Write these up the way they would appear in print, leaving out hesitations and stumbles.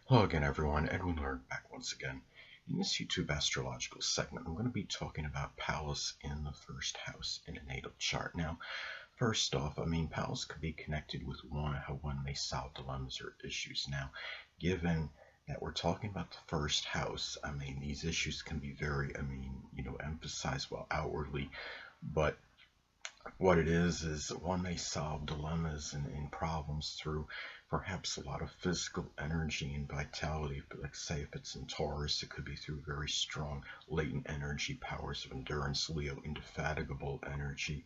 Hello again, everyone. Edwin Learnard back once again. In this YouTube astrological segment, I'm going to be talking about Pallas in the first house in a natal chart. Now, first off, Pallas could be connected with how one may solve dilemmas or issues. Now, given that we're talking about the first house, these issues can be very, emphasized well outwardly, but what it is one may solve dilemmas and problems through perhaps a lot of physical energy and vitality. But like say if it's in Taurus, it could be through very strong latent energy, powers of endurance, Leo, indefatigable energy.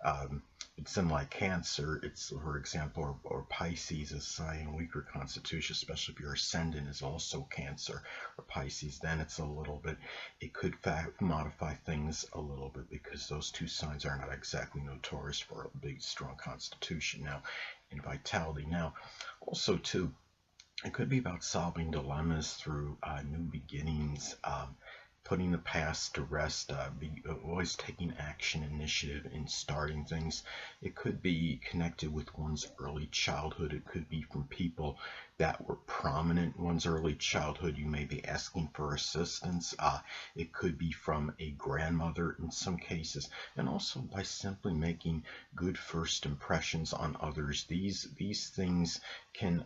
um, it's in like Cancer, it's for example, or Pisces, a sign weaker constitution, especially if your ascendant is also Cancer or Pisces, then it's a little bit, it could modify things a little bit because those two signs are not exactly notorious for a big, strong constitution now in vitality. Now, also too, it could be about solving dilemmas through new beginnings, putting the past to rest, always taking action, initiative in starting things. It could be connected with one's early childhood. It could be from people that were prominent in one's early childhood. You may be asking for assistance. It could be from a grandmother in some cases, and also by simply making good first impressions on others. These things can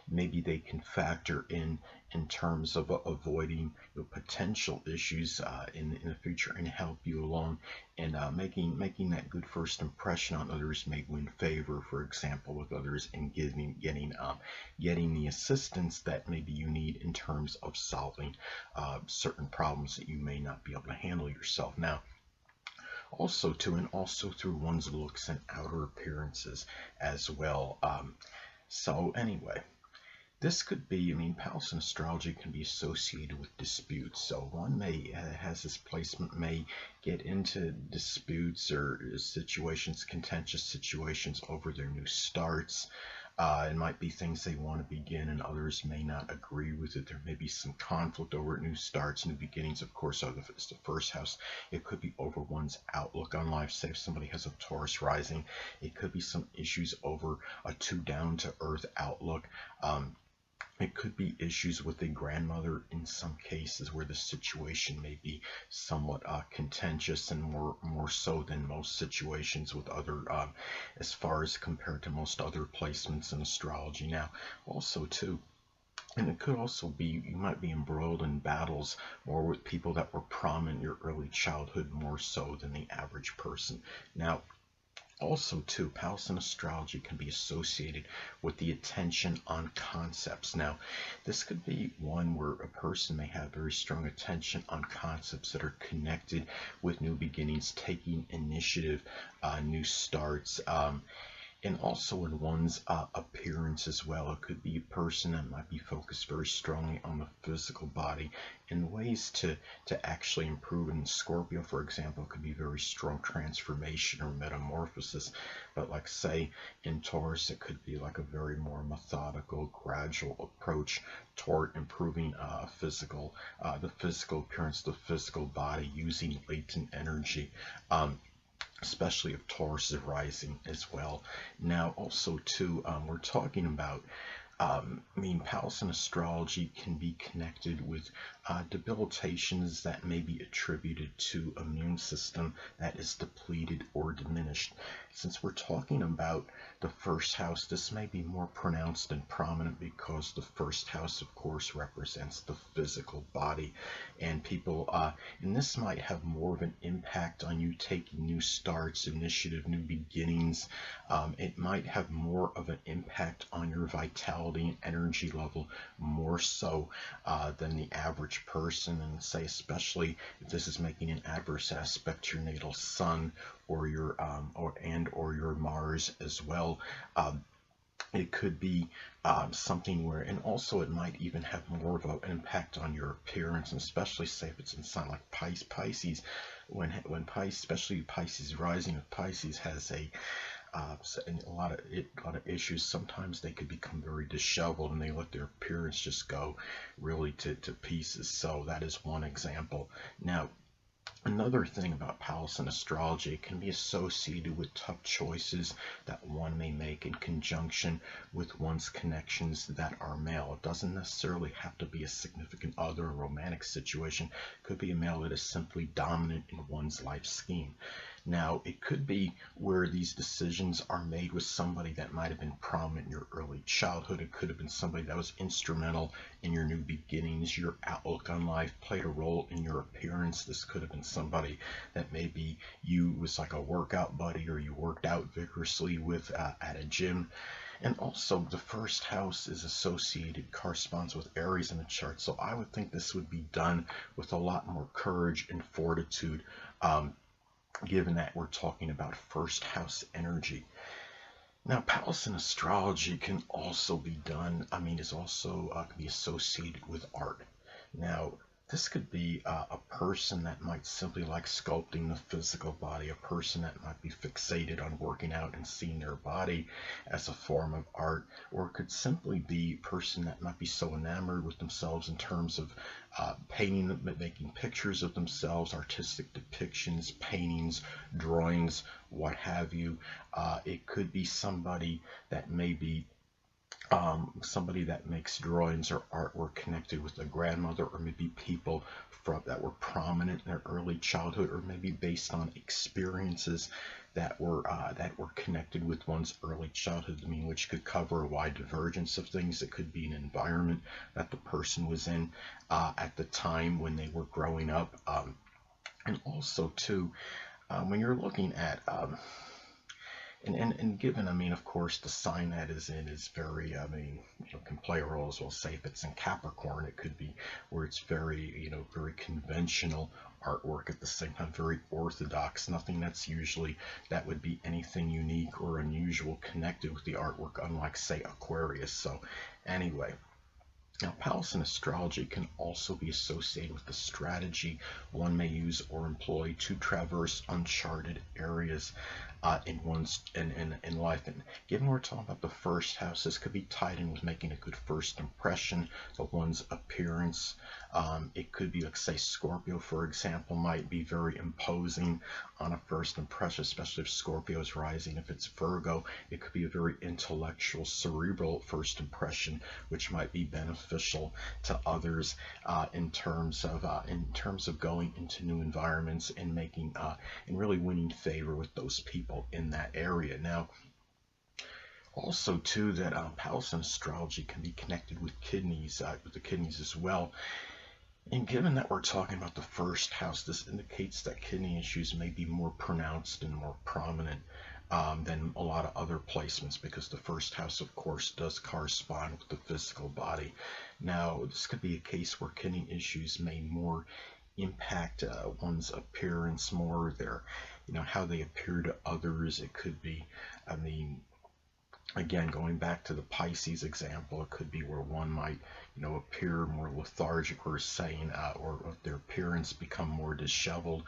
maybe they can factor in terms of avoiding potential issues in the future and help you along. And making that good first impression on others may win favor, for example, with others, and getting the assistance that maybe you need in terms of solving certain problems that you may not be able to handle yourself. Now, also through one's looks and outer appearances as well. So anyway, this could be, Pallas in astrology can be associated with disputes. So one may, has this placement, may get into disputes or situations, contentious situations over their new starts. It might be things they want to begin and others may not agree with it. There may be some conflict over new starts, new beginnings, of course, it's the first house. It could be over one's outlook on life. Say if somebody has a Taurus rising, it could be some issues over a too down to earth outlook. It could be issues with a grandmother in some cases where the situation may be somewhat contentious, and more so than most situations with other, as far as compared to most other placements in astrology. Now, also too, and it could also be you might be embroiled in battles more with people that were prominent in your early childhood more so than the average person. Now, also, too, Pallas in astrology can be associated with the attention on concepts. Now, this could be one where a person may have very strong attention on concepts that are connected with new beginnings, taking initiative, new starts. And also in one's appearance as well. It could be a person that might be focused very strongly on the physical body in ways to actually improve. In Scorpio, for example, it could be very strong transformation or metamorphosis. But like say in Taurus, it could be like a very more methodical, gradual approach toward improving the physical appearance, the physical body, using latent energy. Especially if Taurus is rising as well. Now, also too, we're talking about, Pallas in astrology can be connected with debilitations that may be attributed to immune system that is depleted or diminished. Since we're talking about the first house, this may be more pronounced and prominent because the first house, of course, represents the physical body, and and this might have more of an impact on you taking new starts, initiative, new beginnings. It might have more of an impact on your vitality and energy level, more so than the average person. And say, especially if this is making an adverse aspect to your natal sun or your or your Mars as well. It could be something where, and also it might even have more of an impact on your appearance, and especially say if it's in sign like Pisces, when Pisces, especially Pisces rising, if Pisces has a lot of issues, sometimes they could become very disheveled and they let their appearance just go really to pieces. So that is one example. Now, Another thing about Pallas in astrology, it can be associated with tough choices that one may make in conjunction with one's connections that are male. It doesn't necessarily have to be a significant other or romantic situation. It could be a male that is simply dominant in one's life scheme. Now, it could be where these decisions are made with somebody that might have been prominent in your early childhood. It could have been somebody that was instrumental in your new beginnings, your outlook on life, played a role in your appearance. This could have been somebody that maybe you was like a workout buddy or you worked out vigorously with at a gym. And also, the first house is associated, corresponds with Aries in the chart. So I would think this would be done with a lot more courage and fortitude. Given that we're talking about first house energy. Now, Pallas in astrology can also be done, is also can be associated with art. Now, this could be a person that might simply like sculpting the physical body, a person that might be fixated on working out and seeing their body as a form of art, or it could simply be a person that might be so enamored with themselves in terms of painting, making pictures of themselves, artistic depictions, paintings, drawings, what have you. It could be somebody that may be somebody that makes drawings or artwork connected with a grandmother, or maybe people that were prominent in their early childhood, or maybe based on experiences that were connected with one's early childhood. Which could cover a wide divergence of things. It could be an environment that the person was in at the time when they were growing up, and also too, when you're looking at and given, of course, the sign that is in is very, can play a role as well. Say if it's in Capricorn, it could be where it's very, very conventional artwork at the same time, very orthodox, nothing that would be anything unique or unusual connected with the artwork, unlike, say, Aquarius. So anyway, now, Pallas in astrology can also be associated with the strategy one may use or employ to traverse uncharted areas in life. And given we're talking about the first house, this could be tied in with making a good first impression of one's appearance. It could be, like, say, Scorpio, for example, might be very imposing on a first impression, especially if Scorpio is rising. If it's Virgo, it could be a very intellectual, cerebral first impression, which might be beneficial to others in terms of going into new environments and making and really winning favor with those people in that area. Now, also too, that Pallas in astrology can be connected with the kidneys as well. And given that we're talking about the first house, this indicates that kidney issues may be more pronounced and more prominent than a lot of other placements, because the first house, of course, does correspond with the physical body. Now, this could be a case where kidney issues may more impact one's appearance, more their, how they appear to others. It could be, again, going back to the Pisces example, it could be where one might, appear more lethargic, or saying, or their appearance become more disheveled.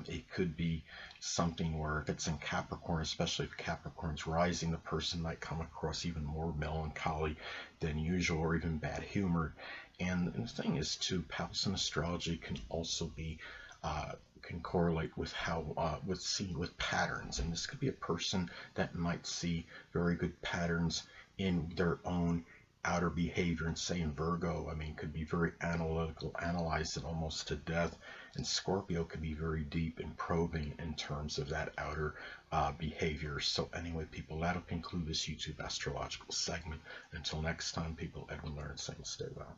It could be something where if it's in Capricorn, especially if Capricorn's rising, the person might come across even more melancholy than usual, or even bad humored. And the thing is, too, Pallas in astrology can also be can correlate with how with patterns, and this could be a person that might see very good patterns in their own outer behavior. And say in Virgo, could be very analytical, analyze it almost to death, and Scorpio could be very deep and probing in terms of that outer behavior. So anyway, people, that'll conclude this YouTube astrological segment. Until next time, people, Edwin Learnard saying stay well.